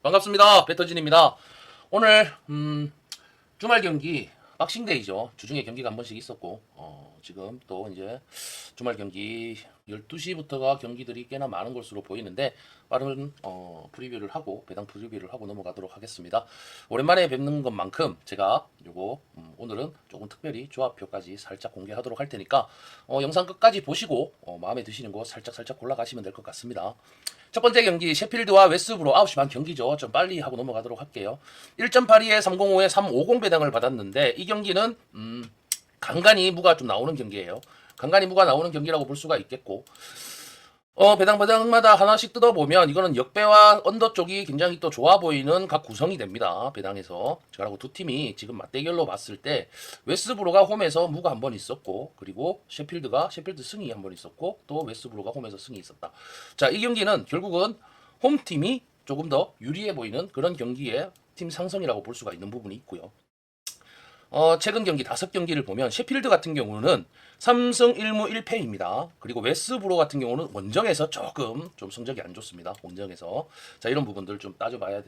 반갑습니다. 배터진입니다. 오늘 주말 경기 박싱데이죠. 주중에 경기가 한 번씩 있었고 지금 또 이제 주말 경기 12시부터가 경기들이 꽤나 많은 것으로 보이는데 빠른 프리뷰를 하고 배당 프리뷰를 하고 넘어가도록 하겠습니다. 오랜만에 뵙는 것만큼 제가 요거 오늘은 조금 특별히 조합표까지 살짝 공개하도록 할 테니까 영상 끝까지 보시고 마음에 드시는 거 살짝 골라가시면 될 것 같습니다. 첫 번째 경기 셰필드와 웨스브로 9시 반 경기죠. 좀 빨리 하고 넘어가도록 할게요. 1.82에 305에 350 배당을 받았는데 이 경기는 간간히 무가 좀 나오는 경기예요. 간간히 무가 나오는 경기라고 볼 수가 있겠고 배당마다 하나씩 뜯어보면 이거는 역배와 언더 쪽이 굉장히 또 좋아 보이는 각 구성이 됩니다. 배당에서 저라고 두 팀이 지금 맞대결로 봤을 때 웨스브로가 홈에서 무가 한 번 있었고 그리고 셰필드 승이 한 번 있었고 또 웨스브로가 홈에서 승이 있었다. 자, 이 경기는 결국은 홈팀이 조금 더 유리해 보이는 그런 경기의 팀 상성이라고 볼 수가 있는 부분이 있고요. 최근 경기 5경기를 보면 셰필드 같은 경우는 3승 1무 1패입니다. 그리고 웨스브로 같은 경우는 원정에서 조금 좀 성적이 안 좋습니다. 원정에서. 자, 이런 부분들 좀 따져봐야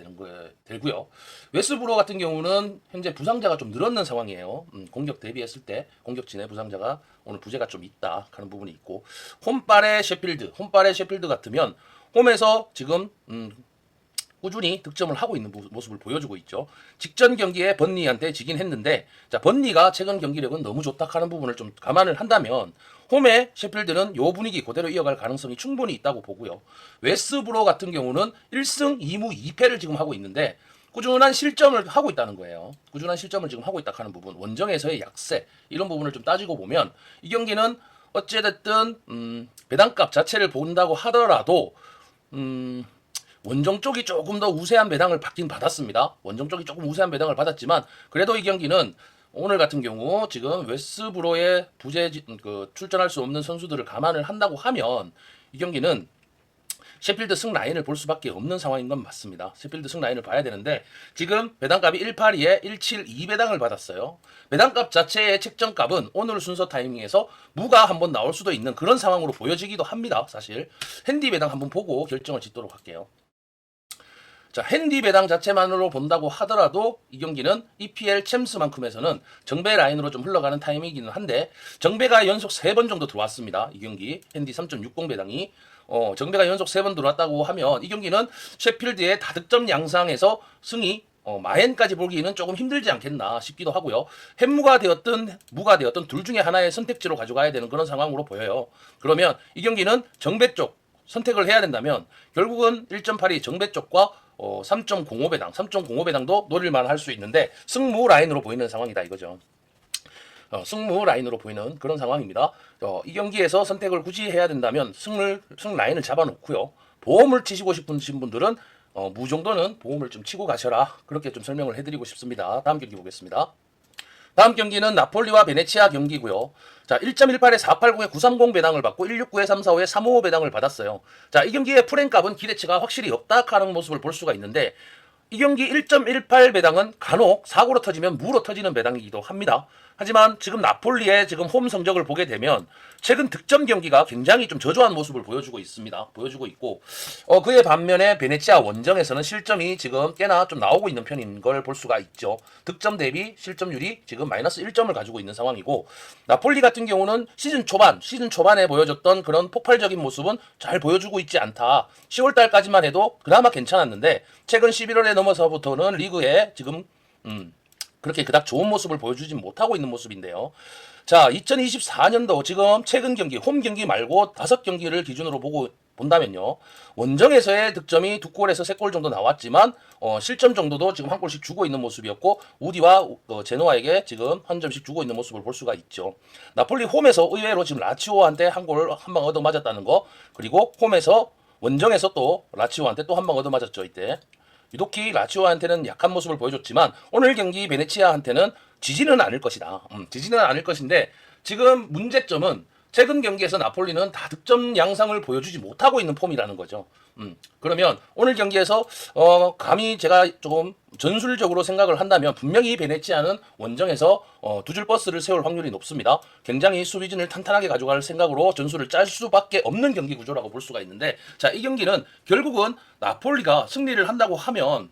되고요. 웨스브로 같은 경우는 현재 부상자가 좀 늘었는 상황이에요. 공격 대비했을 때 공격진의 부상자가 오늘 부재가 좀 있다 하는 부분이 있고 홈발의 셰필드 같으면 홈에서 지금 꾸준히 득점을 하고 있는 모습을 보여주고 있죠. 직전 경기에 번니한테 지긴 했는데 자, 번니가 최근 경기력은 너무 좋다 하는 부분을 좀 감안을 한다면 홈의 셰필드는 요 분위기 그대로 이어갈 가능성이 충분히 있다고 보고요. 웨스브로 같은 경우는 1승 2무 2패를 지금 하고 있는데 꾸준한 실점을 하고 있다는 거예요. 꾸준한 실점을 지금 하고 있다 하는 부분, 원정에서의 약세 이런 부분을 좀 따지고 보면 이 경기는 어찌됐든 배당값 자체를 본다고 하더라도 원정 쪽이 조금 더 우세한 배당을 받긴 받았습니다. 원정 쪽이 조금 우세한 배당을 받았지만 그래도 이 경기는 오늘 같은 경우 지금 웨스브로의 출전할 수 없는 선수들을 감안을 한다고 하면 이 경기는 셰필드 승 라인을 볼 수밖에 없는 상황인 건 맞습니다. 셰필드 승 라인을 봐야 되는데 지금 배당값이 182에 172 배당을 받았어요. 배당값 자체의 책정값은 오늘 순서 타이밍에서 무가 한번 나올 수도 있는 그런 상황으로 보여지기도 합니다. 사실 핸디 배당 한번 보고 결정을 짓도록 할게요. 자, 핸디 배당 자체만으로 본다고 하더라도 이 경기는 EPL 챔스만큼에서는 정배 라인으로 좀 흘러가는 타이밍이기는 한데 정배가 연속 3번 정도 들어왔습니다. 이 경기 핸디 3.60 배당이 정배가 연속 3번 들어왔다고 하면 이 경기는 셰필드의 다득점 양상에서 승이 마엔까지 보기는 조금 힘들지 않겠나 싶기도 하고요. 햄무가 되었든 무가 되었든 둘 중에 하나의 선택지로 가져가야 되는 그런 상황으로 보여요. 그러면 이 경기는 정배 쪽 선택을 해야 된다면 결국은 1.82 정배 쪽과 3.05 배당, 3.05 배당도 노릴만 할 수 있는데 승무 라인으로 보이는 상황이다 이거죠. 승무 라인으로 보이는 그런 상황입니다. 이 경기에서 선택을 굳이 해야 된다면 승 라인을 잡아놓고요. 보험을 치시고 싶으신 분들은 무 정도는 보험을 좀 치고 가셔라. 그렇게 좀 설명을 해드리고 싶습니다. 다음 경기 보겠습니다. 다음 경기는 나폴리와 베네치아 경기고요. 자, 1.18에 489에 930 배당을 받고 169에 345에 355 배당을 받았어요. 자, 이 경기의 프랭값은 기대치가 확실히 없다 하는 모습을 볼 수가 있는데 이 경기 1.18 배당은 간혹 사고로 터지면 무로 터지는 배당이기도 합니다. 하지만 지금 나폴리의 지금 홈 성적을 보게 되면 최근 득점 경기가 굉장히 좀 저조한 모습을 보여주고 있고 그에 반면에 베네치아 원정에서는 실점이 지금 꽤나 좀 나오고 있는 편인 걸 볼 수가 있죠. 득점 대비 실점률이 지금 마이너스 1점을 가지고 있는 상황이고 나폴리 같은 경우는 시즌 초반에 보여줬던 그런 폭발적인 모습은 잘 보여주고 있지 않다. 10월 달까지만 해도 그나마 괜찮았는데 최근 11월에 넘어서부터는 리그에 지금 그렇게 그닥 좋은 모습을 보여주지 못하고 있는 모습인데요. 자, 2024년도 지금 최근 경기, 홈 경기 말고 5경기를 기준으로 본다면요. 원정에서의 득점이 2골에서 3골 정도 나왔지만 실점 정도도 지금 1골씩 주고 있는 모습이었고 우디와 제노아에게 지금 1점씩 주고 있는 모습을 볼 수가 있죠. 나폴리 홈에서 의외로 지금 라치오한테 한 골 한 방 얻어 맞았다는 거, 그리고 홈에서 원정에서 또 라치오한테 또 한 방 얻어 맞았죠. 이때 유독히 라치오한테는 약한 모습을 보여줬지만 오늘 경기 베네치아한테는 지지는 않을 것이다. 지지는 않을 것인데 지금 문제점은 최근 경기에서 나폴리는 다득점 양상을 보여주지 못하고 있는 폼이라는 거죠. 그러면 오늘 경기에서 감히 제가 조금 전술적으로 생각을 한다면 분명히 베네치아는 원정에서 두 줄 버스를 세울 확률이 높습니다. 굉장히 수비진을 탄탄하게 가져갈 생각으로 전술을 짤 수밖에 없는 경기 구조라고 볼 수가 있는데, 자, 이 경기는 결국은 나폴리가 승리를 한다고 하면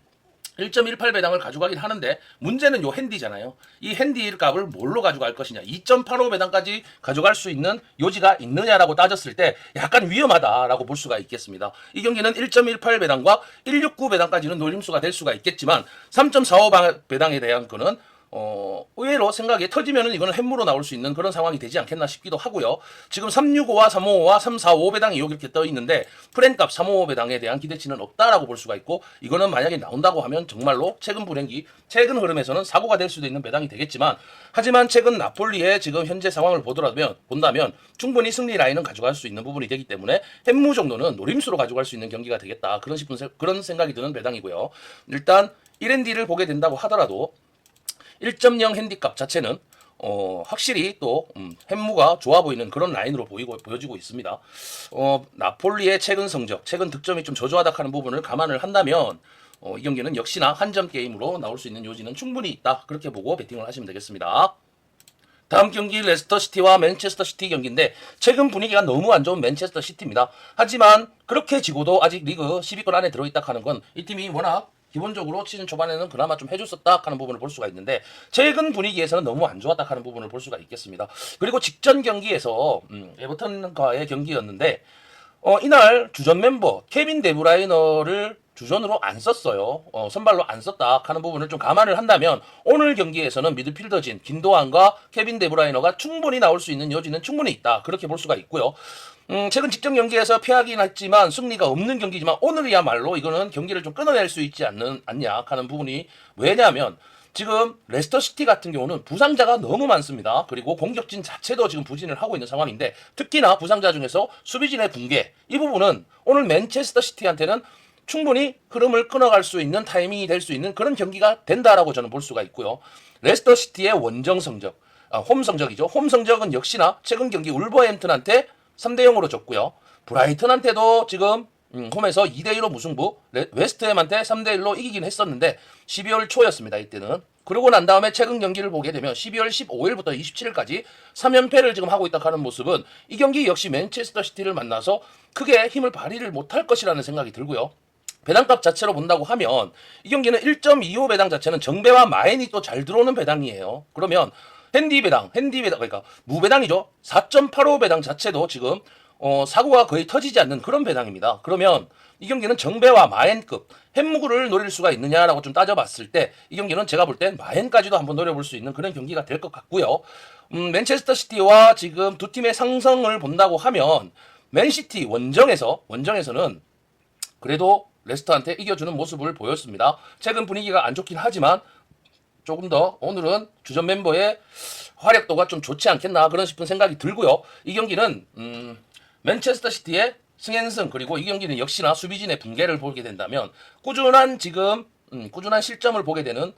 1.18배당을 가져가긴 하는데, 문제는 요 핸디잖아요. 이 핸디 값을 뭘로 가져갈 것이냐. 2.85배당까지 가져갈 수 있는 요지가 있느냐라고 따졌을 때 약간 위험하다라고 볼 수가 있겠습니다. 이 경기는 1.18배당과 169배당까지는 노림수가 될 수가 있겠지만 3.45배당에 대한 거는 의외로 생각에 터지면은 이거는 햄무로 나올 수 있는 그런 상황이 되지 않겠나 싶기도 하고요. 지금 365와 355와 345배당이 이렇게 떠 있는데 프렌값 355배당에 대한 기대치는 없다라고 볼 수가 있고, 이거는 만약에 나온다고 하면 정말로 최근 불행기, 최근 흐름에서는 사고가 될 수도 있는 배당이 되겠지만, 하지만 최근 나폴리의 지금 현재 상황을 본다면 충분히 승리 라인은 가져갈 수 있는 부분이 되기 때문에 햄무 정도는 노림수로 가져갈 수 있는 경기가 되겠다. 그런 생각이 드는 배당이고요. 일단 1핸디를 보게 된다고 하더라도 1.0 핸디값 자체는 확실히 또 햄무가 좋아 보이는 그런 라인으로 보여지고 있습니다. 나폴리의 최근 성적, 최근 득점이 좀 저조하다는 부분을 감안을 한다면 이 경기는 역시나 한 점 게임으로 나올 수 있는 요지는 충분히 있다. 그렇게 보고 베팅을 하시면 되겠습니다. 다음 경기 레스터시티와 맨체스터시티 경기인데, 최근 분위기가 너무 안 좋은 맨체스터시티입니다. 하지만 그렇게 지고도 아직 리그 10위권 안에 들어있다 하는 건 이 팀이 워낙 기본적으로 시즌 초반에는 그나마 좀 해줬었다 하는 부분을 볼 수가 있는데, 최근 분위기에서는 너무 안 좋았다 하는 부분을 볼 수가 있겠습니다. 그리고 직전 경기에서 에버턴과의 경기였는데 이날 주전 멤버 케빈 데브라이너를 주전으로 안 썼어요. 선발로 안 썼다 하는 부분을 좀 감안을 한다면 오늘 경기에서는 미드필더진 김도환과 케빈 데브라이너가 충분히 나올 수 있는 여지는 충분히 있다. 그렇게 볼 수가 있고요. 최근 직전 경기에서 패하긴 했지만 승리가 없는 경기지만 오늘이야말로 이거는 경기를 좀 끊어낼 수 있지 않냐 하는 부분이, 왜냐하면 지금 레스터시티 같은 경우는 부상자가 너무 많습니다. 그리고 공격진 자체도 지금 부진을 하고 있는 상황인데, 특히나 부상자 중에서 수비진의 붕괴, 이 부분은 오늘 맨체스터시티한테는 충분히 흐름을 끊어갈 수 있는 타이밍이 될 수 있는 그런 경기가 된다라고 저는 볼 수가 있고요. 레스터시티의 원정 성적, 홈 성적이죠. 홈 성적은 역시나 최근 경기 울버햄튼한테 3대0으로 졌고요. 브라이튼한테도 지금 홈에서 2대2로 무승부, 웨스트햄한테 3대1로 이기긴 했었는데 12월 초였습니다. 이때는. 그러고 난 다음에 최근 경기를 보게 되면 12월 15일부터 27일까지 3연패를 지금 하고 있다 하는 모습은 이 경기 역시 맨체스터 시티를 만나서 크게 힘을 발휘를 못할 것이라는 생각이 들고요. 배당값 자체로 본다고 하면 이 경기는 1.25 배당 자체는 정배와 마엔이 또 잘 들어오는 배당이에요. 그러면 핸디 배당 그러니까 무배당이죠. 4.85 배당 자체도 지금 사고가 거의 터지지 않는 그런 배당입니다. 그러면 이 경기는 정배와 마엔급 햄무구를 노릴 수가 있느냐라고 좀 따져봤을 때 이 경기는 제가 볼 땐 마엔까지도 한번 노려볼 수 있는 그런 경기가 될 것 같고요. 맨체스터 시티와 지금 두 팀의 상성을 본다고 하면 맨시티 원정에서는 그래도 레스터한테 이겨주는 모습을 보였습니다. 최근 분위기가 안 좋긴 하지만 조금 더 오늘은 주전 멤버의 활약도가 좀 좋지 않겠나 그런 싶은 생각이 들고요. 이 경기는 맨체스터 시티의 승앤승, 그리고 이 경기는 역시나 수비진의 붕괴를 보게 된다면 꾸준한 실점을 보게 되는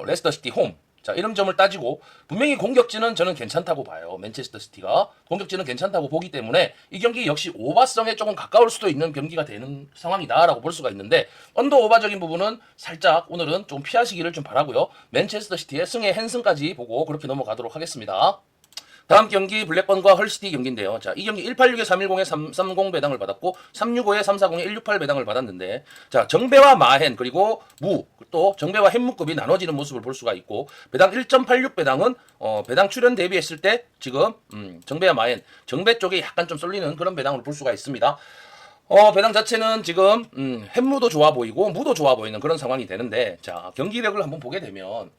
레스터 시티 홈. 자, 이런 점을 따지고 분명히 공격진은 저는 괜찮다고 봐요. 맨체스터 시티가 공격진은 괜찮다고 보기 때문에 이 경기 역시 오바성에 조금 가까울 수도 있는 경기가 되는 상황이다라고 볼 수가 있는데, 언더 오바적인 부분은 살짝 오늘은 좀 피하시기를 좀 바라고요. 맨체스터 시티의 승의 핸승까지 보고 그렇게 넘어가도록 하겠습니다. 다음 경기 블랙번과 헐시티 경기인데요. 자, 이 경기 186에 310에 330 배당을 받았고 365에 340에 168 배당을 받았는데, 자, 정배와 마헨 그리고 또 정배와 햄무급이 나눠지는 모습을 볼 수가 있고, 배당 1.86 배당은 배당 출연 대비했을 때 지금 정배와 마헨, 정배 쪽에 약간 좀 쏠리는 그런 배당으로 볼 수가 있습니다. 배당 자체는 지금 햄무도 좋아 보이고 무도 좋아 보이는 그런 상황이 되는데, 자, 경기력을 한번 보게 되면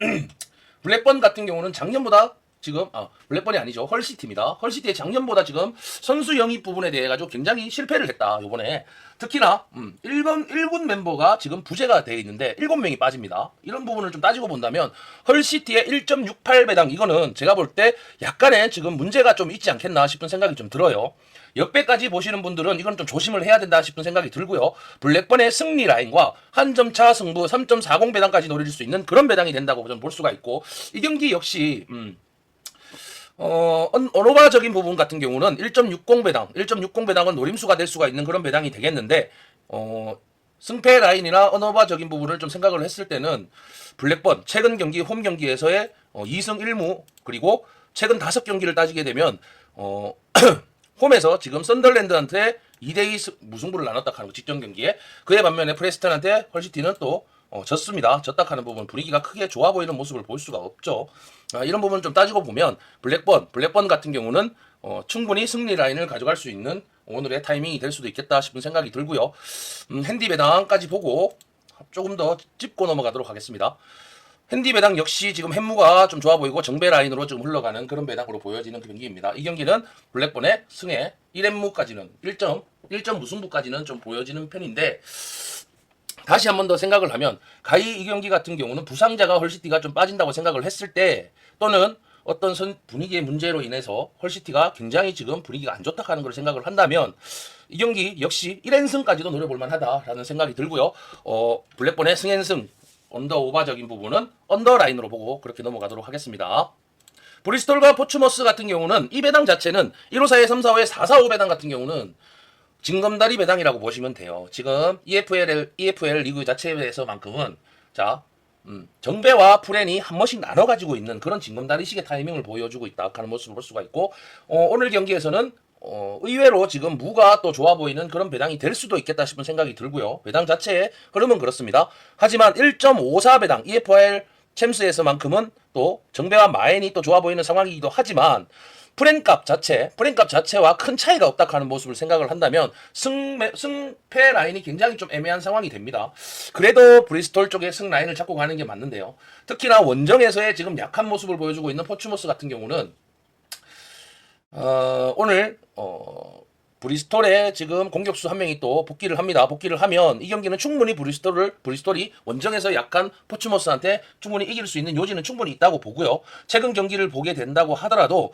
블랙번 같은 경우는 작년보다 지금 블랙번이 아니죠. 헐시티입니다. 헐시티의 작년보다 지금 선수 영입 부분에 대해 가지고 굉장히 실패를 했다. 요번에 특히나 1군 멤버가 지금 부재가 되어 있는데 7명이 빠집니다. 이런 부분을 좀 따지고 본다면 헐시티의 1.68 배당, 이거는 제가 볼 때 약간의 지금 문제가 좀 있지 않겠나 싶은 생각이 좀 들어요. 역배까지 보시는 분들은 이건 좀 조심을 해야 된다 싶은 생각이 들고요. 블랙번의 승리 라인과 한 점 차 승부 3.40 배당까지 노릴 수 있는 그런 배당이 된다고 저는 볼 수가 있고, 이 경기 역시 언어바적인 부분 같은 경우는 1.60 배당, 1.60 배당은 노림수가 될 수가 있는 그런 배당이 되겠는데, 승패 라인이나 언어바적인 부분을 좀 생각을 했을 때는 블랙번, 최근 경기, 홈 경기에서의 2승 1무, 그리고 최근 5경기를 따지게 되면, 홈에서 지금 썬덜랜드한테 2대2 무승부를 나눴다 하는 직전 경기에, 그에 반면에 프레스턴한테 헐시티는 또 졌습니다. 졌다 하는 부분 분위기가 크게 좋아 보이는 모습을 볼 수가 없죠. 이런 부분을 좀 따지고 보면 블랙번 같은 경우는 충분히 승리 라인을 가져갈 수 있는 오늘의 타이밍이 될 수도 있겠다 싶은 생각이 들고요. 핸디 배당까지 보고 조금 더 짚고 넘어가도록 하겠습니다. 핸디 배당 역시 지금 햄무가 좀 좋아 보이고 정배 라인으로 좀 흘러가는 그런 배당으로 보여지는 그 경기입니다. 이 경기는 블랙번의 승에 1햄무까지는 1점 무승부까지는 좀 보여지는 편인데, 다시 한 번 더 생각을 하면 가히 이 경기 같은 경우는 부상자가 헐시티가 좀 빠진다고 생각을 했을 때, 또는 어떤 분위기의 문제로 인해서 헐시티가 굉장히 지금 분위기가 안 좋다 하는 걸 생각을 한다면 이 경기 역시 1연승까지도 노려볼 만하다라는 생각이 들고요. 블랙번의 승연승 언더 오바적인 부분은 언더라인으로 보고 그렇게 넘어가도록 하겠습니다. 브리스톨과 포츠머스 같은 경우는 이 배당 자체는 154에 345에 445 배당 같은 경우는 징검다리 배당이라고 보시면 돼요. 지금 EFL 리그 자체에서만큼은 정배와 프렌이 한 번씩 나눠 가지고 있는 그런 징검다리식의 타이밍을 보여주고 있다 하는 모습을 볼 수가 있고, 오늘 경기에서는 의외로 지금 무가 또 좋아 보이는 그런 배당이 될 수도 있겠다 싶은 생각이 들고요. 배당 자체의 흐름은 그렇습니다. 하지만 1.54 배당 EFL 챔스에서만큼은 또 정배와 마엔이 또 좋아 보이는 상황이기도 하지만 프렌값 자체와 큰 차이가 없다 하는 모습을 생각을 한다면 승패 라인이 굉장히 좀 애매한 상황이 됩니다. 그래도 브리스톨 쪽에 승 라인을 잡고 가는 게 맞는데요. 특히나 원정에서의 지금 약한 모습을 보여주고 있는 포츠모스 같은 경우는 오늘 브리스톨에 지금 공격수 한 명이 또 복귀를 합니다. 복귀를 하면 이 경기는 충분히 브리스톨이 원정에서 약한 포츠모스한테 충분히 이길 수 있는 요지는 충분히 있다고 보고요. 최근 경기를 보게 된다고 하더라도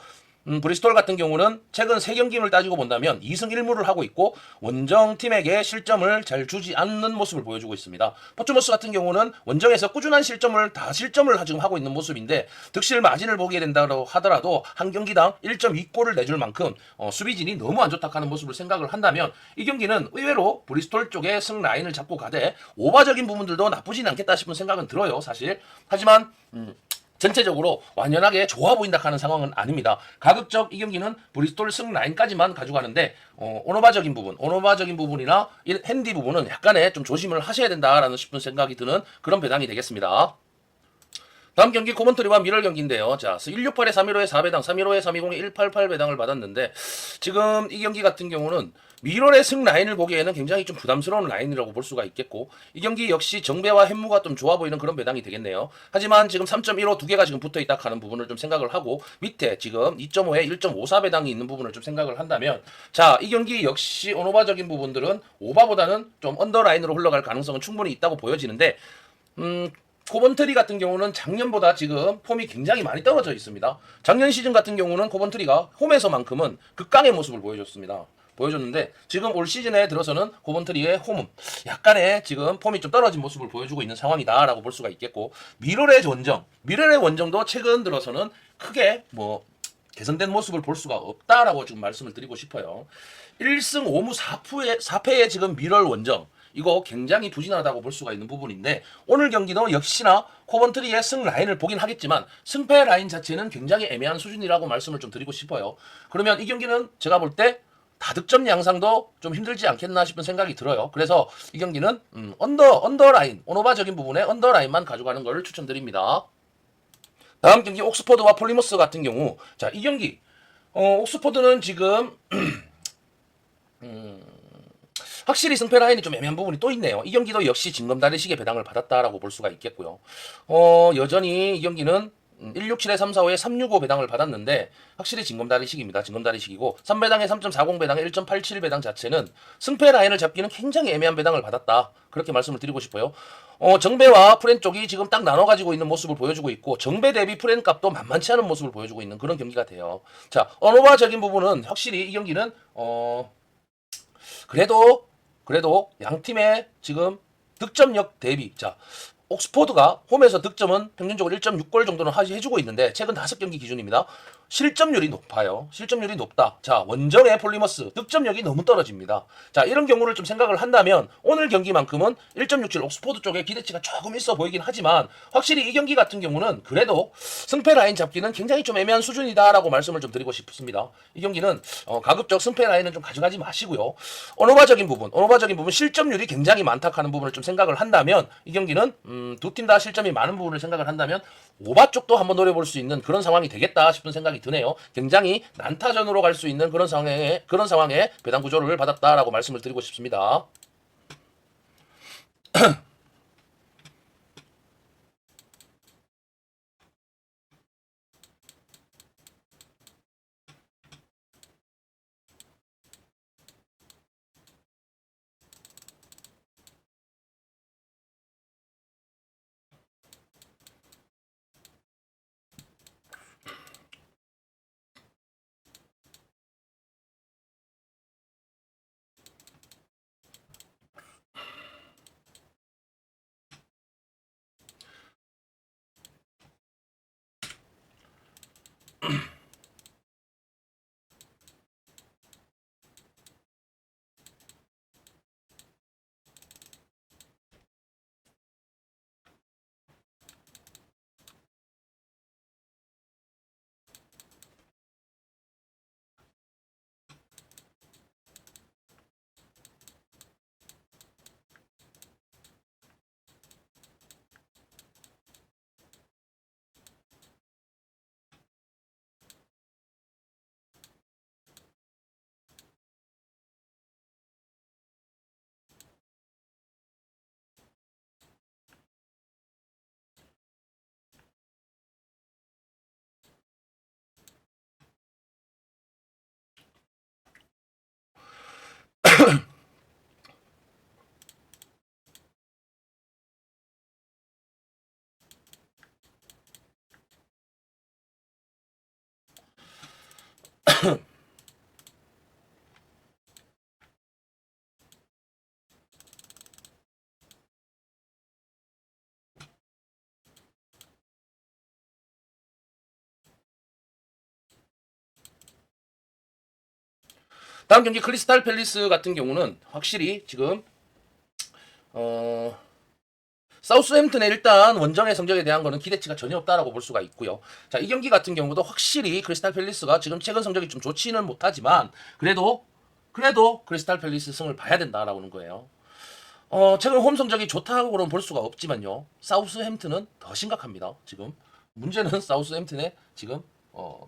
브리스톨 같은 경우는 최근 3경기를 따지고 본다면 2승 1무를 하고 있고 원정팀에게 실점을 잘 주지 않는 모습을 보여주고 있습니다. 포츠모스 같은 경우는 원정에서 꾸준한 실점을 지금 하고 있는 모습인데, 득실 마진을 보게 된다고 하더라도 한 경기당 1.2골을 내줄 만큼 수비진이 너무 안 좋다 하는 모습을 생각을 한다면 이 경기는 의외로 브리스톨 쪽에 승 라인을 잡고 가되 오바적인 부분들도 나쁘진 않겠다 싶은 생각은 들어요, 사실. 하지만 전체적으로 완연하게 좋아 보인다 하는 상황은 아닙니다. 가급적 이 경기는 브리스톨 승 라인까지만 가져가는데 오너바적인 부분이나 핸디 부분은 약간의 좀 조심을 하셔야 된다라는 싶은 생각이 드는 그런 배당이 되겠습니다. 다음 경기 코먼트리와 미럴 경기인데요. 자, 168에 315에 4배당, 315에 320에 188 배당을 받았는데, 지금 이 경기 같은 경우는 미럴의 승 라인을 보기에는 굉장히 좀 부담스러운 라인이라고 볼 수가 있겠고, 이 경기 역시 정배와 햄무가 좀 좋아 보이는 그런 배당이 되겠네요. 하지만 지금 3.15 두 개가 지금 붙어 있다 하는 부분을 좀 생각을 하고, 밑에 지금 2.5에 1.54 배당이 있는 부분을 좀 생각을 한다면, 자, 이 경기 역시 오너바적인 부분들은 오바보다는 좀 언더라인으로 흘러갈 가능성은 충분히 있다고 보여지는데, 코번트리 같은 경우는 작년보다 지금 폼이 굉장히 많이 떨어져 있습니다. 작년 시즌 같은 경우는 코번트리가 홈에서만큼은 극강의 모습을 보여줬는데 지금 올 시즌에 들어서는 코번트리의 홈은 약간의 지금 폼이 좀 떨어진 모습을 보여주고 있는 상황이다라고 볼 수가 있겠고, 미럴의 원정도 최근 들어서는 크게 개선된 모습을 볼 수가 없다라고 지금 말씀을 드리고 싶어요. 1승 5무 4패의 지금 미럴 원정, 이거 굉장히 부진하다고 볼 수가 있는 부분인데, 오늘 경기도 역시나 코번트리의 승 라인을 보긴 하겠지만 승패 라인 자체는 굉장히 애매한 수준이라고 말씀을 좀 드리고 싶어요. 그러면 이 경기는 제가 볼 때 다득점 양상도 좀 힘들지 않겠나 싶은 생각이 들어요. 그래서 이 경기는 언더라인, 오너바적인 부분에 언더라인만 가져가는 것을 추천드립니다. 다음 경기 옥스퍼드와 폴리머스 같은 경우, 자, 이 경기 옥스퍼드는 지금 확실히 승패 라인이 좀 애매한 부분이 또 있네요. 이 경기도 역시 징검다리식의 배당을 받았다라고 볼 수가 있겠고요. 여전히 이 경기는 167에 345에 365 배당을 받았는데 확실히 징검다리식입니다. 징검다리식이고 3배당에 3.40 배당에 1.87 배당 자체는 승패 라인을 잡기는 굉장히 애매한 배당을 받았다. 그렇게 말씀을 드리고 싶어요. 정배와 프렌 쪽이 지금 딱 나눠 가지고 있는 모습을 보여주고 있고, 정배 대비 프렌 값도 만만치 않은 모습을 보여주고 있는 그런 경기가 돼요. 자, 언어바적인 부분은 확실히 이 경기는 그래도 양 팀의 지금 득점력 대비, 자, 옥스포드가 홈에서 득점은 평균적으로 1.6골 정도는 해주고 있는데 최근 5경기 기준입니다. 실점률이 높아요. 실점률이 높다. 자, 원정의 폴리머스 득점력이 너무 떨어집니다. 자, 이런 경우를 좀 생각을 한다면 오늘 경기만큼은 1.67 옥스포드 쪽에 기대치가 조금 있어 보이긴 하지만 확실히 이 경기 같은 경우는 그래도 승패 라인 잡기는 굉장히 좀 애매한 수준이다라고 말씀을 좀 드리고 싶습니다. 이 경기는 가급적 승패 라인은 좀 가져가지 마시고요. 언어바적인 부분 실점률이 굉장히 많다 하는 부분을 좀 생각을 한다면 이 경기는 두 팀 다 실점이 많은 부분을 생각을 한다면 오바 쪽도 한번 노려볼 수 있는 그런 상황이 되겠다 싶은 생각이 드네요. 굉장히 난타전으로 갈 수 있는 그런 상황에 배당 구조를 받았다라고 말씀을 드리고 싶습니다. 다음 경기 크리스탈 팰리스 같은 경우는 확실히 지금 사우스햄튼의 일단 원정의 성적에 대한 거는 기대치가 전혀 없다라고 볼 수가 있고요. 자, 이 경기 같은 경우도 확실히 크리스탈 팰리스가 지금 최근 성적이 좀 좋지는 못하지만 그래도 크리스탈 팰리스 승을 봐야 된다라고 하는 거예요. 최근 홈 성적이 좋다고는 볼 수가 없지만요. 사우스햄튼은 더 심각합니다. 지금 문제는 사우스햄튼의 지금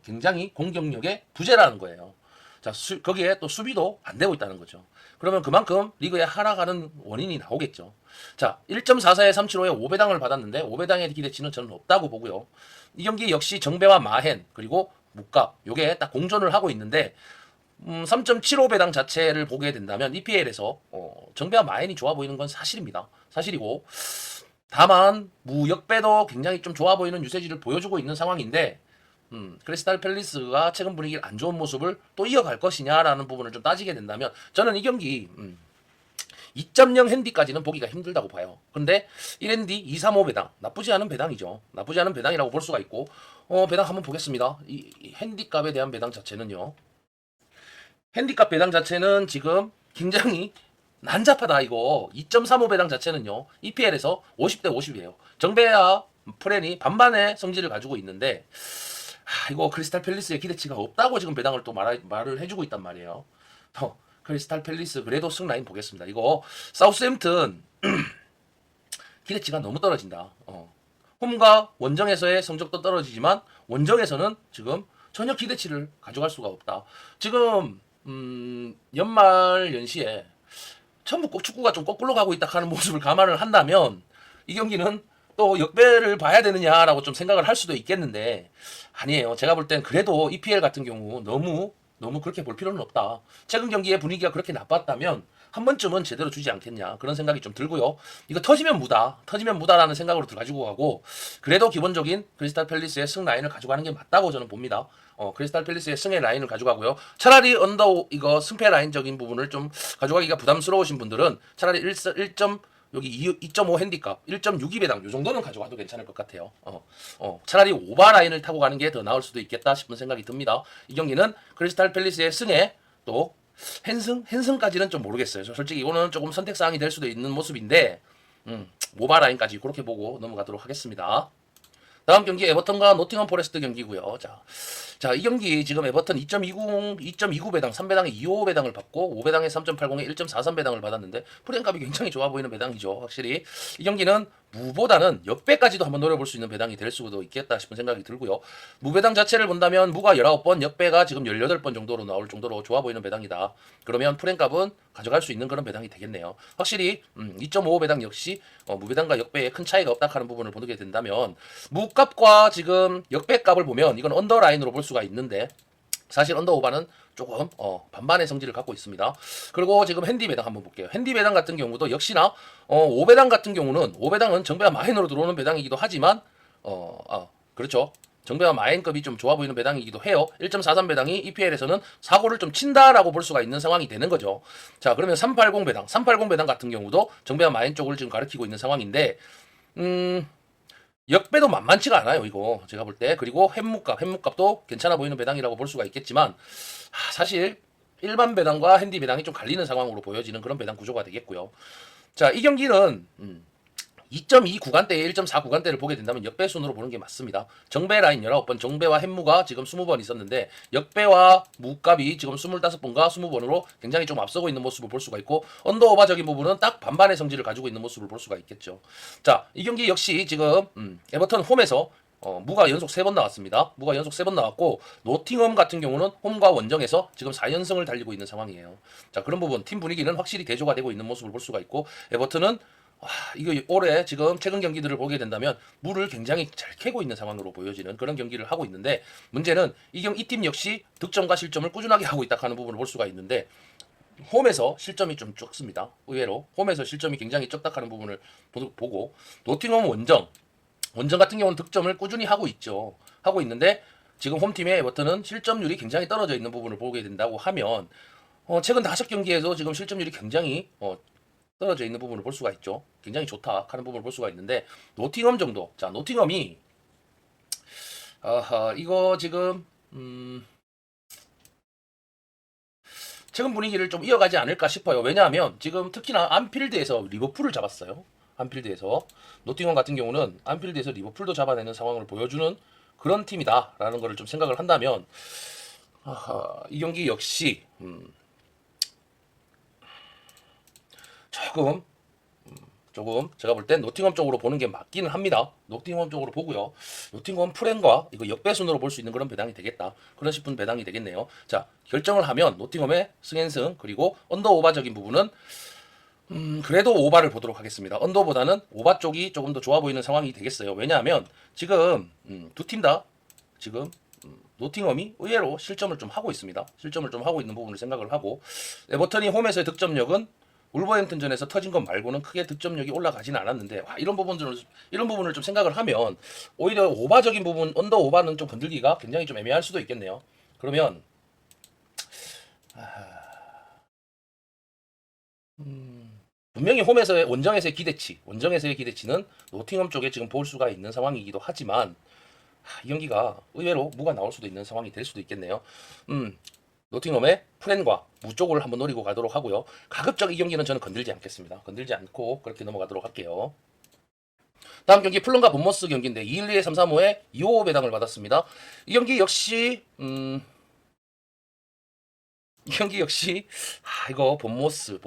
굉장히 공격력의 부재라는 거예요. 자, 거기에 또 수비도 안 되고 있다는 거죠. 그러면 그만큼 리그에 하락하는 원인이 나오겠죠. 자, 1.44에 375에 5배당을 받았는데 5배당의 기대치는 저는 없다고 보고요. 이 경기 역시 정배와 마헨 그리고 묵갑 요게 딱 공존을 하고 있는데 3.75배당 자체를 보게 된다면 EPL에서 정배와 마헨이 좋아 보이는 건 사실입니다. 사실이고 다만 무역배도 굉장히 좀 좋아 보이는 유세지를 보여주고 있는 상황인데 크리스탈 팰리스가 최근 분위기를 안 좋은 모습을 또 이어갈 것이냐라는 부분을 좀 따지게 된다면 저는 이 경기 2.0 핸디까지는 보기가 힘들다고 봐요. 근데 1핸디 235배당 나쁘지 않은 배당이죠. 나쁘지 않은 배당이라고 볼 수가 있고 배당 한번 보겠습니다. 이 핸디값에 대한 배당 자체는요. 핸디값 배당 자체는 지금 굉장히 난잡하다 이거. 2.35 배당 자체는요. EPL에서 50대 50이에요. 정배야 프렌이 반반의 성질을 가지고 있는데 이거 크리스탈 팰리스의 기대치가 없다고 지금 배당을 또 말을 해주고 있단 말이에요. 크리스탈 팰리스 그래도 승라인 보겠습니다. 이거 사우스햄튼 기대치가 너무 떨어진다. 홈과 원정에서의 성적도 떨어지지만 원정에서는 지금 전혀 기대치를 가져갈 수가 없다. 지금 연말 연시에 전부 축구가 좀 거꾸로 가고 있다 하는 모습을 감안을 한다면 이 경기는 또 역배를 봐야 되느냐라고 좀 생각을 할 수도 있겠는데 아니에요. 제가 볼 땐 그래도 EPL 같은 경우 너무 그렇게 볼 필요는 없다. 최근 경기의 분위기가 그렇게 나빴다면 한 번쯤은 제대로 주지 않겠냐 그런 생각이 좀 들고요. 이거 터지면 무다라는 생각으로 가지고 가고 그래도 기본적인 크리스탈 팰리스의 승 라인을 가져가는 게 맞다고 저는 봅니다. 크리스탈 팰리스의 승의 라인을 가져가고요. 차라리 이거 승패 라인적인 부분을 좀 가져가기가 부담스러우신 분들은 차라리 여기 2.5 핸디값 1.62 배당 요 정도는 가져가도 괜찮을 것 같아요. 차라리 오바 라인을 타고 가는 게 더 나을 수도 있겠다 싶은 생각이 듭니다. 이 경기는 크리스탈 팰리스의 승에 또 핸승까지는 좀 모르겠어요. 솔직히 이거는 조금 선택 사항이 될 수도 있는 모습인데 오바 라인까지 그렇게 보고 넘어가도록 하겠습니다. 다음 경기 에버턴과 노팅엄 포레스트 경기고요. 자, 이 경기 지금 에버턴 2.29 배당, 3배당에 2.55 배당을 받고 5배당에 3.80에 1.43 배당을 받았는데 프리앤값이 굉장히 좋아 보이는 배당이죠. 확실히 이 경기는 무보다는 역배까지도 한번 노려볼 수 있는 배당이 될 수도 있겠다 싶은 생각이 들고요. 무배당 자체를 본다면 무가 19번, 역배가 지금 18번 정도로 나올 정도로 좋아 보이는 배당이다. 그러면 프리앤값은 가져갈 수 있는 그런 배당이 되겠네요. 확실히 2.55 배당 역시 무배당과 역배에 큰 차이가 없다 하는 부분을 보게 된다면 무값과 지금 역배값을 보면 이건 언더라인으로 볼 수가 있는데 사실 언더오바는 조금 반반의 성질을 갖고 있습니다. 그리고 지금 핸디 배당 한번 볼게요. 핸디 배당 같은 경우도 역시나 5배당 같은 경우는 5배당은 정배와 마인으로 들어오는 배당이기도 하지만 그렇죠. 정배와 마인급이 좀 좋아 보이는 배당이기도 해요. 1.43 배당이 EPL에서는 사고를 좀 친다라고 볼 수가 있는 상황이 되는 거죠. 자, 그러면 380 배당, 380 배당 같은 경우도 정배와 마인 쪽을 지금 가리키고 있는 상황인데 역배도 만만치가 않아요, 이거. 제가 볼 때. 그리고 햇묵값도 괜찮아 보이는 배당이라고 볼 수가 있겠지만, 사실, 일반 배당과 핸디 배당이 좀 갈리는 상황으로 보여지는 그런 배당 구조가 되겠고요. 자, 이 경기는, 2.2 구간대에 1.4 구간대를 보게 된다면 역배 순으로 보는 게 맞습니다. 정배 라인 19번, 정배와 햇무가 지금 20번 있었는데 역배와 무값이 지금 25번과 20번으로 굉장히 좀 앞서고 있는 모습을 볼 수가 있고 언더오바적인 부분은 딱 반반의 성질을 가지고 있는 모습을 볼 수가 있겠죠. 자, 이 경기 역시 지금 에버턴 홈에서 무가 연속 3번 나왔습니다. 무가 연속 3번 나왔고 노팅엄 같은 경우는 홈과 원정에서 지금 4연승을 달리고 있는 상황이에요. 자, 그런 부분 팀 분위기는 확실히 대조가 되고 있는 모습을 볼 수가 있고 에버턴은 이거 올해 지금 최근 경기들을 보게 된다면 물을 굉장히 잘 캐고 있는 상황으로 보여지는 그런 경기를 하고 있는데 문제는 이 팀 역시 득점과 실점을 꾸준하게 하고 있다 하는 부분을 볼 수가 있는데 홈에서 실점이 좀 적습니다. 의외로 홈에서 실점이 굉장히 적다 하는 부분을 보고 노팅엄 원정 같은 경우는 득점을 꾸준히 하고 있죠. 하고 있는데 지금 홈팀의 에버턴은 실점률이 굉장히 떨어져 있는 부분을 보게 된다고 하면 최근 5경기에서 지금 실점률이 굉장히 떨어져 있는 부분을 볼 수가 있죠. 굉장히 좋다 하는 부분을 볼 수가 있는데 노팅엄 정도. 자, 노팅엄이 이거 지금 최근 분위기를 좀 이어가지 않을까 싶어요. 왜냐하면 지금 특히나 안필드에서 리버풀을 잡았어요. 안필드에서 노팅엄 같은 경우는 안필드에서 리버풀도 잡아내는 상황을 보여주는 그런 팀이다라는 거를 좀 생각을 한다면 이 경기 역시 조금 제가 볼 땐 노팅엄 쪽으로 보는 게 맞기는 합니다. 노팅엄 쪽으로 보고요. 노팅엄 프렌과 이거 역배순으로 볼 수 있는 그런 배당이 되겠다. 그런 싶은 배당이 되겠네요. 자, 결정을 하면 노팅엄의 승앤승 그리고 언더오바적인 부분은 그래도 오바를 보도록 하겠습니다. 언더보다는 오바 쪽이 조금 더 좋아 보이는 상황이 되겠어요. 왜냐하면 지금 두 팀 다 지금 노팅엄이 의외로 실점을 좀 하고 있습니다. 실점을 좀 하고 있는 부분을 생각을 하고 에버턴이 홈에서의 득점력은 울버햄튼전에서 터진 것 말고는 크게 득점력이 올라가지는 않았는데 이런 부분을 좀 생각을 하면 오히려 오바적인 부분 언더 오바는 좀 건들기가 굉장히 좀 애매할 수도 있겠네요. 그러면 분명히 원정에서의 기대치는 노팅엄 쪽에 지금 볼 수가 있는 상황이기도 하지만 이 경기가 의외로 무가 나올 수도 있는 상황이 될 수도 있겠네요. 노팅엄의 프렌과 무 쪽을 한번 노리고 가도록 하고요. 가급적 이 경기는 저는 건들지 않겠습니다. 건들지 않고 그렇게 넘어가도록 할게요. 다음 경기 풀럼과 본머스 경기인데 212에 335에 255 배당을 받았습니다. 이 경기 역시 이거 본머스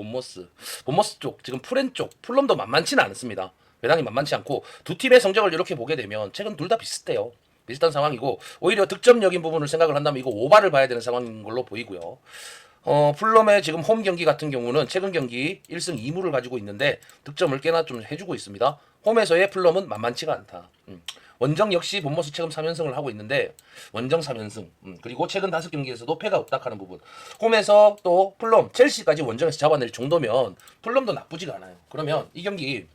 쪽 지금 프렌 쪽 풀럼도 만만치는 않습니다. 배당이 만만치 않고 두 팀의 성적을 이렇게 보게 되면 최근 둘 다 비슷해요. 비슷한 상황이고 오히려 득점력인 부분을 생각을 한다면 이거 오바를 봐야 되는 상황인 걸로 보이고요. 풀럼의 지금 홈 경기 같은 경우는 최근 경기 1승 2무를 가지고 있는데 득점을 꽤나 좀 해주고 있습니다. 홈에서의 풀럼은 만만치가 않다. 원정 역시 본머스 최근 3연승을 하고 있는데 원정 3연승 그리고 최근 5경기에서도 패가 없다 하는 부분 홈에서 또 풀럼 첼시까지 원정에서 잡아낼 정도면 풀럼도 나쁘지가 않아요. 그러면 이 경기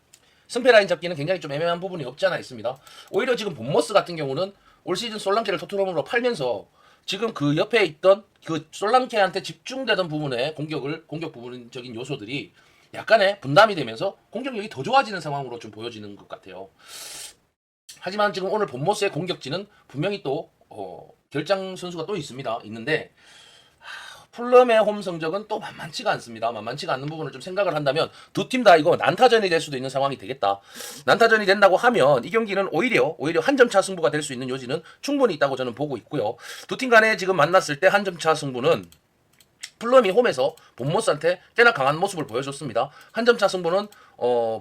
승패 라인 잡기는 굉장히 좀 애매한 부분이 없지 않아 있습니다. 오히려 지금 본머스 같은 경우는 올 시즌 솔랑케를 토트넘으로 팔면서 지금 그 옆에 있던 그 솔랑케한테 집중되던 부분의 공격 부분적인 요소들이 약간의 분담이 되면서 공격력이 더 좋아지는 상황으로 좀 보여지는 것 같아요. 하지만 지금 오늘 본모스의 공격진은 분명히 또 결장 선수가 또 있는데 풀럼의 홈 성적은 또 만만치가 않습니다. 만만치가 않는 부분을 좀 생각을 한다면 두 팀 다 이거 난타전이 될 수도 있는 상황이 되겠다. 난타전이 된다고 하면 이 경기는 오히려 한 점 차 승부가 될 수 있는 요지는 충분히 있다고 저는 보고 있고요. 두 팀 간에 지금 만났을 때 한 점 차 승부는 풀럼이 홈에서 본모스한테 꽤나 강한 모습을 보여줬습니다. 한 점 차 승부는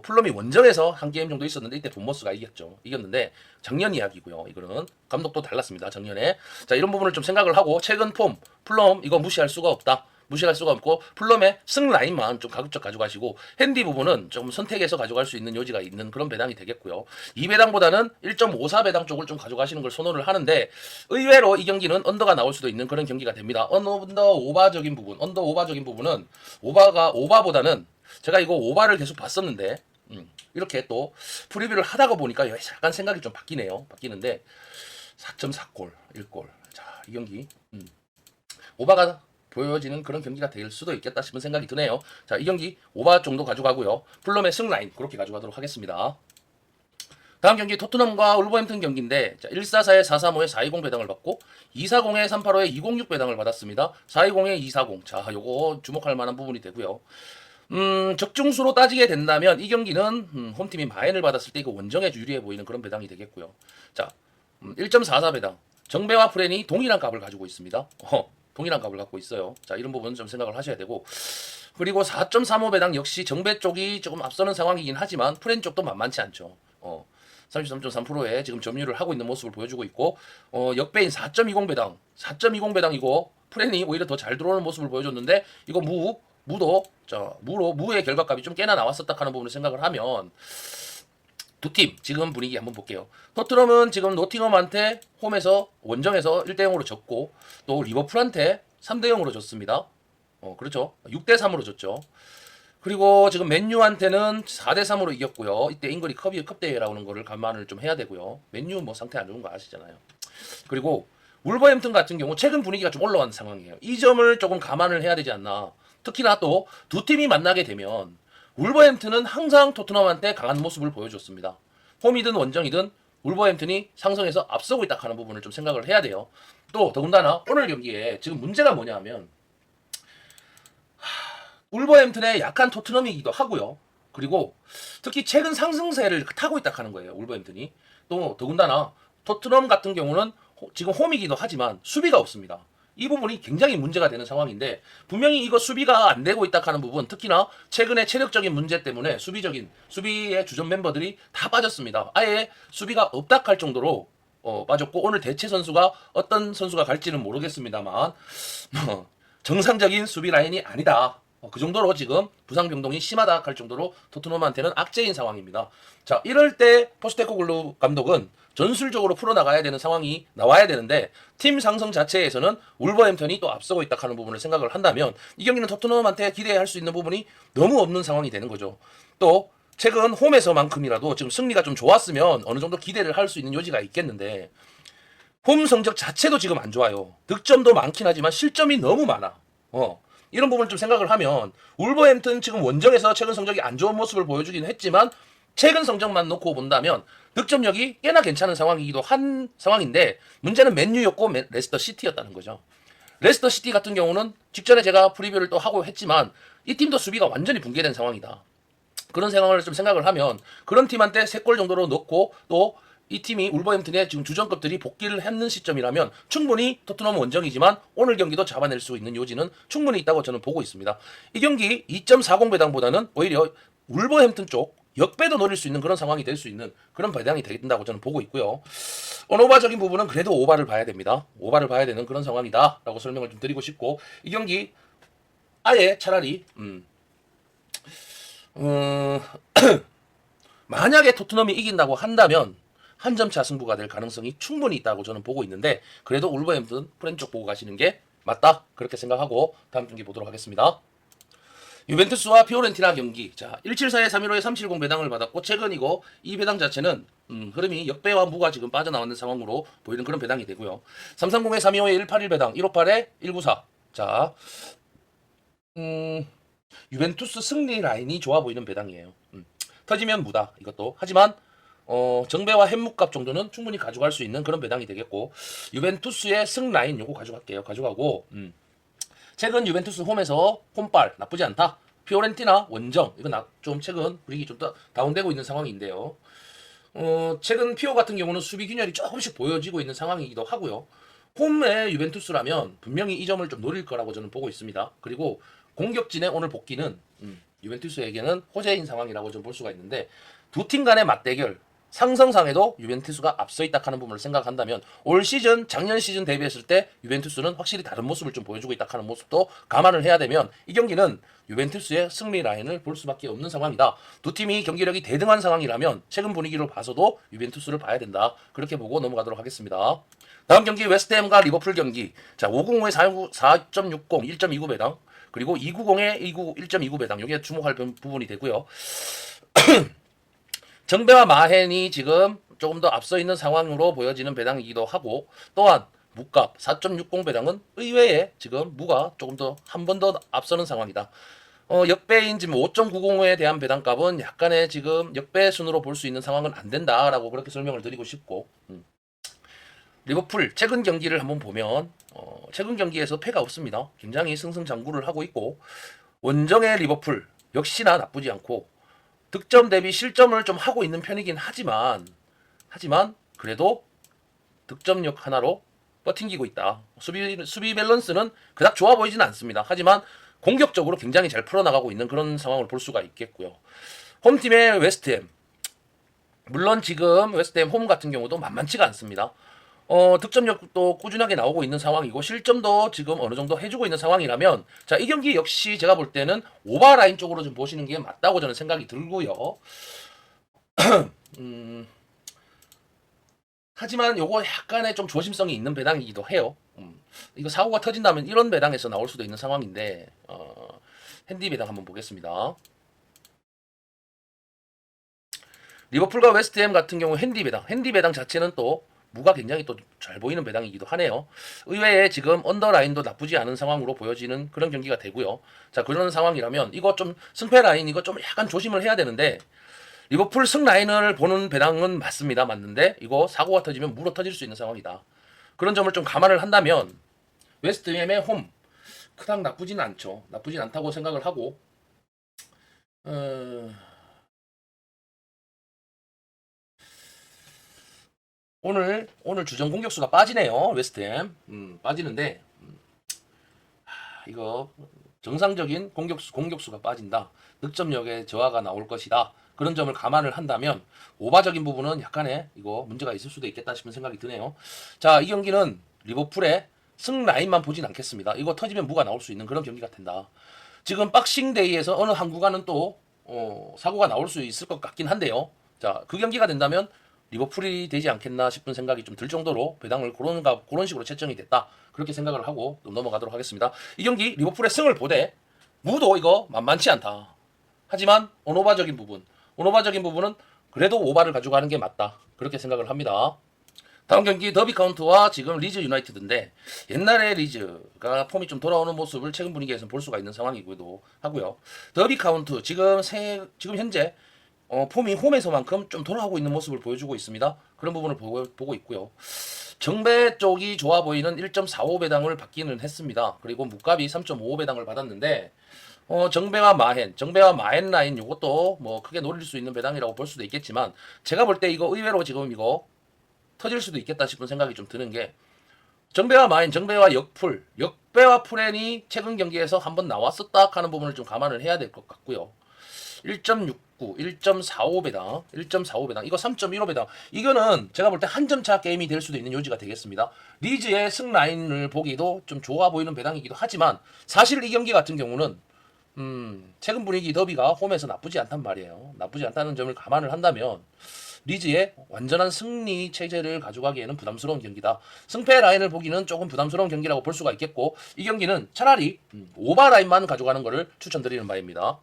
풀럼이 원정에서 한 게임 정도 있었는데 이때 본모스가 이겼는데 작년 이야기고요. 이거는 감독도 달랐습니다. 작년에. 자, 이런 부분을 좀 생각을 하고 최근 폼 풀럼 이거 무시할 수가 없다. 무시할 수가 없고 풀럼의 승 라인만 좀 가급적 가져가시고 핸디 부분은 좀 선택해서 가져갈 수 있는 요지가 있는 그런 배당이 되겠고요. 이 배당보다는 1.54 배당 쪽을 좀 가져가시는 걸 선호를 하는데 의외로 이 경기는 언더가 나올 수도 있는 그런 경기가 됩니다. 언더 오바적인 부분은 오바보다는 제가 이거 오바를 계속 봤었는데 이렇게 또 프리뷰를 하다가 보니까 약간 생각이 좀 바뀌는데 4.4골 1골. 자, 이 경기 오바가 보여지는 그런 경기가 될 수도 있겠다 싶은 생각이 드네요. 자, 이 경기 오바 정도 가져가고요. 풀럼의 승라인 그렇게 가져가도록 하겠습니다. 다음 경기 토트넘과 울버햄튼 경기인데 144에 435에 420 배당을 받고 240에 385에 206 배당을 받았습니다. 420에 240. 자, 요거 주목할 만한 부분이 되고요. 적중수로 따지게 된다면 이 경기는 홈팀이 마인을 받았을 때 이거 원정에 유리해 보이는 그런 배당이 되겠고요. 자, 1.44 배당. 정배와 프렌이 동일한 값을 가지고 있습니다. 동일한 값을 갖고 있어요. 자, 이런 부분은 좀 생각을 하셔야 되고 그리고 4.35 배당 역시 정배 쪽이 조금 앞서는 상황이긴 하지만 프렌 쪽도 만만치 않죠. 33.3%에 지금 점유를 하고 있는 모습을 보여주고 있고 역배인 4.20 배당 4.20 배당이고 프렌이 오히려 더 잘 들어오는 모습을 보여줬는데 이거 무의 결과값이 좀 꽤나 나왔었다 하는 부분을 생각을 하면 두 팀 지금 분위기 한번 볼게요. 토트넘은 지금 노팅엄한테 홈에서 원정에서 1대0으로 졌고 또 리버풀한테 3대0으로 졌습니다. 그렇죠. 6대3으로 졌죠. 그리고 지금 맨유한테는 4대3으로 이겼고요. 이때 잉글이 컵 대회라는 거를 감안을 좀 해야 되고요. 맨유 뭐 상태 안 좋은 거 아시잖아요. 그리고 울버햄튼 같은 경우 최근 분위기가 좀 올라간 상황이에요. 이 점을 조금 감안을 해야 되지 않나. 특히나 또 두 팀이 만나게 되면 울버햄튼은 항상 토트넘한테 강한 모습을 보여줬습니다. 홈이든 원정이든 울버햄튼이 상승해서 앞서고 있다 하는 부분을 좀 생각을 해야 돼요. 또 더군다나 오늘 경기에 지금 문제가 뭐냐 하면 울버햄튼의 약한 토트넘이기도 하고요. 그리고 특히 최근 상승세를 타고 있다 하는 거예요. 울버햄튼이. 또 더군다나 토트넘 같은 경우는 지금 홈이기도 하지만 수비가 없습니다. 이 부분이 굉장히 문제가 되는 상황인데 분명히 이거 수비가 안 되고 있다 하는 부분 특히나 최근에 체력적인 문제 때문에 수비의 주전 멤버들이 다 빠졌습니다. 아예 수비가 없다 할 정도로 빠졌고 오늘 대체 선수가 어떤 선수가 갈지는 모르겠습니다만 정상적인 수비 라인이 아니다. 그 정도로 지금 부상 변동이 심하다 할 정도로 토트넘한테는 악재인 상황입니다. 자, 이럴 때 포스테코글루 감독은 전술적으로 풀어나가야 되는 상황이 나와야 되는데 팀 상승 자체에서는 울버햄튼이 또 앞서고 있다 하는 부분을 생각을 한다면 이 경기는 토트넘한테 기대할 수 있는 부분이 너무 없는 상황이 되는 거죠. 또 최근 홈에서만큼이라도 지금 승리가 좀 좋았으면 어느 정도 기대를 할 수 있는 요지가 있겠는데 홈 성적 자체도 지금 안 좋아요. 득점도 많긴 하지만 실점이 너무 많아. 이런 부분을 좀 생각을 하면 울버햄튼 지금 원정에서 최근 성적이 안 좋은 모습을 보여주긴 했지만 최근 성적만 놓고 본다면 득점력이 꽤나 괜찮은 상황이기도 한 상황인데 문제는 맨유였고 레스터 시티였다는 거죠. 레스터 시티 같은 경우는 직전에 제가 프리뷰를 또 하고 했지만 이 팀도 수비가 완전히 붕괴된 상황이다. 그런 상황을 좀 생각을 하면 그런 팀한테 3골 정도로 넣고 또 이 팀이 울버햄튼의 지금 주전급들이 복귀를 했는 시점이라면 충분히 토트넘 원정이지만 오늘 경기도 잡아낼 수 있는 요지는 충분히 있다고 저는 보고 있습니다. 이 경기 2.40 배당보다는 오히려 울버햄튼 쪽 역배도 노릴 수 있는 그런 상황이 될 수 있는 그런 배당이 된다고 저는 보고 있고요. 오바적인 부분은 그래도 오바를 봐야 됩니다. 오바를 봐야 되는 그런 상황이다라고 설명을 좀 드리고 싶고 이 경기 아예 차라리 만약에 토트넘이 이긴다고 한다면 한 점차 승부가 될 가능성이 충분히 있다고 저는 보고 있는데 그래도 울버햄튼 프렌 쪽 보고 가시는 게 맞다 그렇게 생각하고 다음 경기 보도록 하겠습니다. 유벤투스와 피오렌티나 경기. 자, 174에 315에 370 배당을 받았고 최근 이 배당 자체는 흐름이 역배와 무가 지금 빠져나오는 상황으로 보이는 그런 배당이 되고요. 330에 325에 181 배당, 158에 194. 자, 유벤투스 승리 라인이 좋아 보이는 배당이에요. 터지면 무다 이것도. 하지만 정배와 햄묵값 정도는 충분히 가져갈 수 있는 그런 배당이 되겠고, 유벤투스의 승 라인 요거 가져갈게요. 가져가고 최근 유벤투스 홈에서 홈발 나쁘지 않다. 피오렌티나 원정 이건 좀 최근 분위기 좀 다운되고 있는 상황인데요. 최근 피오 같은 경우는 수비 균열이 조금씩 보여지고 있는 상황이기도 하고요. 홈의 유벤투스라면 분명히 이 점을 좀 노릴 거라고 저는 보고 있습니다. 그리고 공격진의 오늘 복귀는 유벤투스에게는 호재인 상황이라고 좀 볼 수가 있는데, 두 팀 간의 맞대결 상성상에도 유벤투스가 앞서 있다 하는 부분을 생각한다면 올 시즌 작년 시즌 대비했을 때 유벤투스는 확실히 다른 모습을 좀 보여주고 있다 하는 모습도 감안을 해야 되면 이 경기는 유벤투스의 승리 라인을 볼 수밖에 없는 상황이다. 두 팀이 경기력이 대등한 상황이라면 최근 분위기로 봐서도 유벤투스를 봐야 된다. 그렇게 보고 넘어가도록 하겠습니다. 다음 경기 웨스트햄과 리버풀 경기. 자, 505에 4.60 1.29 배당, 그리고 290에 1.29 배당. 여기에 주목할 부분이 되고요. 정배와 마헨이 지금 조금 더 앞서 있는 상황으로 보여지는 배당이기도 하고, 또한 무값 4.60 배당은 의외에 지금 무가 조금 더 한 번 더 앞서는 상황이다. 역배인 지금 5.90에 대한 배당값은 약간의 지금 역배 순으로 볼 수 있는 상황은 안 된다라고 그렇게 설명을 드리고 싶고, 리버풀 최근 경기를 한번 보면 최근 경기에서 패가 없습니다. 굉장히 승승장구를 하고 있고, 원정의 리버풀 역시나 나쁘지 않고 득점 대비 실점을 좀 하고 있는 편이긴 하지만 그래도 득점력 하나로 버팅기고 있다. 수비 밸런스는 그닥 좋아 보이지는 않습니다. 하지만 공격적으로 굉장히 잘 풀어나가고 있는 그런 상황을 볼 수가 있겠고요. 홈팀의 웨스트햄, 물론 지금 웨스트햄 홈 같은 경우도 만만치가 않습니다. 득점력도 꾸준하게 나오고 있는 상황이고 실점도 지금 어느 정도 해주고 있는 상황이라면, 자, 이 경기 역시 제가 볼 때는 오버라인 쪽으로 좀 보시는 게 맞다고 저는 생각이 들고요. 하지만 요거 약간의 좀 조심성이 있는 배당이기도 해요. 이거 사고가 터진다면 이런 배당에서 나올 수도 있는 상황인데, 핸디 배당 한번 보겠습니다. 리버풀과 웨스트햄 같은 경우 핸디 배당 자체는 또 무가 굉장히 또 잘 보이는 배당이기도 하네요. 의외에 지금 언더라인도 나쁘지 않은 상황으로 보여지는 그런 경기가 되고요. 자, 그런 상황이라면 이거 좀 승패 라인 이거 좀 약간 조심을 해야 되는데, 리버풀 승 라인을 보는 배당은 맞는데 이거 사고가 터지면 물어 터질 수 있는 상황이다. 그런 점을 좀 감안을 한다면 웨스트햄의 홈 그닥 나쁘진 않죠. 나쁘진 않다고 생각을 하고, 오늘 주전 공격수가 빠지네요. 웨스트햄 빠지는데, 이거 정상적인 공격수가 빠진다. 득점력에 저하가 나올 것이다. 그런 점을 감안을 한다면 오바적인 부분은 약간의 이거 문제가 있을 수도 있겠다 싶은 생각이 드네요. 자, 이 경기는 리버풀의 승 라인만 보진 않겠습니다. 이거 터지면 무가 나올 수 있는 그런 경기가 된다. 지금 박싱데이에서 어느 한 구간은 또 사고가 나올 수 있을 것 같긴 한데요. 자, 그 경기가 된다면 리버풀이 되지 않겠나 싶은 생각이 좀 들 정도로 배당을 그런 식으로 채정이 됐다. 그렇게 생각을 하고 좀 넘어가도록 하겠습니다. 이 경기 리버풀의 승을 보되 무도 이거 만만치 않다. 하지만 오노바적인 부분은 그래도 오바를 가져가는 게 맞다. 그렇게 생각을 합니다. 다음 경기 더비 카운트와 지금 리즈 유나이티드인데, 옛날에 리즈가 폼이 좀 돌아오는 모습을 최근 분위기에서 볼 수가 있는 상황이기도 하고요. 더비 카운트 지금 현재 폼이 홈에서만큼 좀 돌아오고 있는 모습을 보여주고 있습니다. 그런 부분을 보고 있고요. 정배 쪽이 좋아 보이는 1.45 배당을 받기는 했습니다. 그리고 무값이 3.55 배당을 받았는데, 정배와 마헨 라인 요것도 뭐 크게 노릴 수 있는 배당이라고 볼 수도 있겠지만, 제가 볼 때 이거 의외로 지금 이거 터질 수도 있겠다 싶은 생각이 좀 드는 게, 정배와 역배와 풀엔이 최근 경기에서 한번 나왔었다 하는 부분을 좀 감안을 해야 될 것 같고요. 1.69, 1.45 배당, 이거 3.15 배당. 이거는 제가 볼 때 한 점 차 게임이 될 수도 있는 요지가 되겠습니다. 리즈의 승 라인을 보기도 좀 좋아 보이는 배당이기도 하지만, 사실 이 경기 같은 경우는 최근 분위기 더비가 홈에서 나쁘지 않단 말이에요. 나쁘지 않다는 점을 감안을 한다면 리즈의 완전한 승리 체제를 가져가기에는 부담스러운 경기다. 승패 라인을 보기는 조금 부담스러운 경기라고 볼 수가 있겠고, 이 경기는 차라리 오바 라인만 가져가는 것을 추천드리는 바입니다.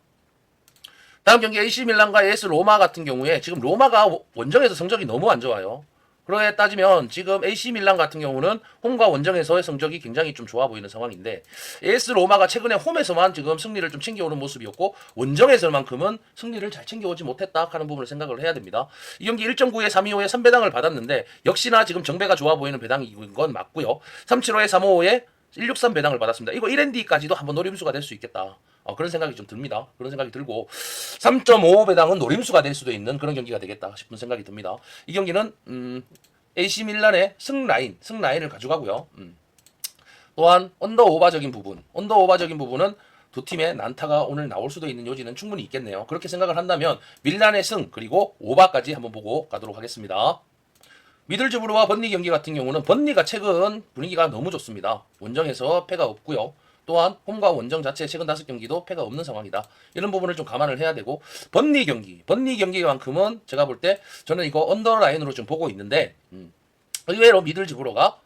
다음 경기 AC 밀란과 AS 로마 같은 경우에 지금 로마가 원정에서 성적이 너무 안 좋아요. 그러에 따지면 지금 AC 밀란 같은 경우는 홈과 원정에서의 성적이 굉장히 좀 좋아 보이는 상황인데 AS 로마가 최근에 홈에서만 지금 승리를 좀 챙겨오는 모습이었고 원정에서만큼은 승리를 잘 챙겨오지 못했다 하는 부분을 생각을 해야 됩니다. 이 경기 1.9에 325에 3배당을 받았는데 역시나 지금 정배가 좋아 보이는 배당인 건 맞고요. 375에 355에 163 배당을 받았습니다. 이거 1ND까지도 한번 노림수가 될 수 있겠다. 그런 생각이 좀 듭니다. 그런 생각이 들고 3.5 배당은 노림수가 될 수도 있는 그런 경기가 되겠다 싶은 생각이 듭니다. 이 경기는 AC 밀란의 승라인을 가져가고요. 또한 언더 오버적인 부분은 두 팀의 난타가 오늘 나올 수도 있는 요지는 충분히 있겠네요. 그렇게 생각을 한다면 밀란의 승 그리고 오버까지 한번 보고 가도록 하겠습니다. 미들즈브루와 번니 경기 같은 경우는 번니가 최근 분위기가 너무 좋습니다. 원정에서 패가 없고요. 또한 홈과 원정 자체 최근 5경기도 패가 없는 상황이다. 이런 부분을 좀 감안을 해야 되고 번니 경기만큼은 제가 볼 때 저는 이거 언더라인으로 좀 보고 있는데 의외로 미들즈브루가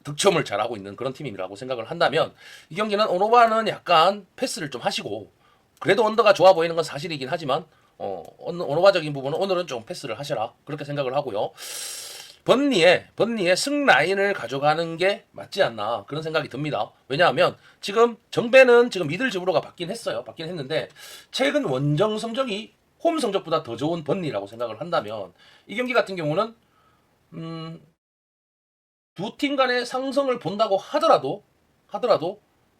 득점을 잘하고 있는 그런 팀이라고 생각을 한다면 이 경기는 오노바는 약간 패스를 좀 하시고 그래도 언더가 좋아 보이는 건 사실이긴 하지만 오노바적인 부분은 오늘은 좀 패스를 하셔라 그렇게 생각을 하고요. 번니의 승 라인을 가져가는 게 맞지 않나 그런 생각이 듭니다. 왜냐하면 지금 정배는 지금 미들즈브로가 받긴 했는데 최근 원정 성적이 홈 성적보다 더 좋은 번니라고 생각을 한다면 이 경기 같은 경우는 두 팀 간의 상승을 본다고 하더라도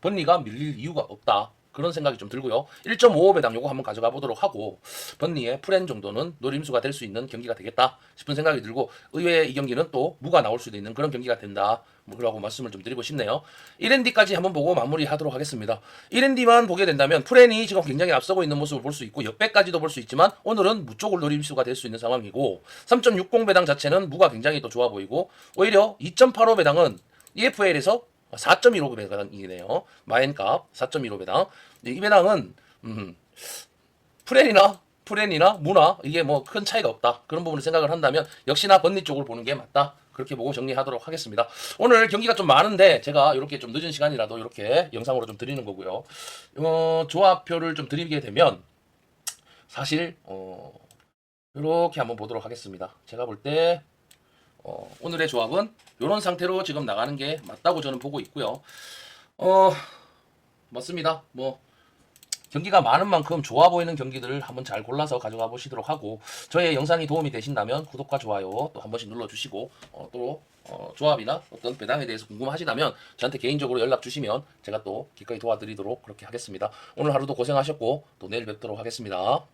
번니가 밀릴 이유가 없다. 그런 생각이 좀 들고요. 1.55배당 요거 한번 가져가 보도록 하고 번니의 프렌 정도는 노림수가 될 수 있는 경기가 되겠다 싶은 생각이 들고 의외의 이 경기는 또 무가 나올 수도 있는 그런 경기가 된다. 그러고 말씀을 좀 드리고 싶네요. 1ND까지 한번 보고 마무리하도록 하겠습니다. 1ND만 보게 된다면 프렌이 지금 굉장히 앞서고 있는 모습을 볼 수 있고 역배까지도 볼 수 있지만 오늘은 무쪽을 노림수가 될 수 있는 상황이고 3.60배당 자체는 무가 굉장히 또 좋아 보이고 오히려 2.85배당은 EFL에서 4.15배당이네요. 마엔값 4.15배당. 이 배당은 프렌이나 무나 이게 뭐 큰 차이가 없다. 그런 부분을 생각을 한다면 역시나 번니 쪽을 보는 게 맞다. 그렇게 보고 정리하도록 하겠습니다. 오늘 경기가 좀 많은데 제가 이렇게 좀 늦은 시간이라도 이렇게 영상으로 좀 드리는 거고요. 조합표를 좀 드리게 되면 사실 이렇게 한번 보도록 하겠습니다. 제가 볼 때 오늘의 조합은 이런 상태로 지금 나가는 게 맞다고 저는 보고 있고요. 맞습니다. 뭐 경기가 많은 만큼 좋아 보이는 경기들을 한번 잘 골라서 가져가 보시도록 하고 저의 영상이 도움이 되신다면 구독과 좋아요 또 한 번씩 눌러주시고 또 조합이나 어떤 배당에 대해서 궁금하시다면 저한테 개인적으로 연락 주시면 제가 또 기꺼이 도와드리도록 그렇게 하겠습니다. 오늘 하루도 고생하셨고 또 내일 뵙도록 하겠습니다.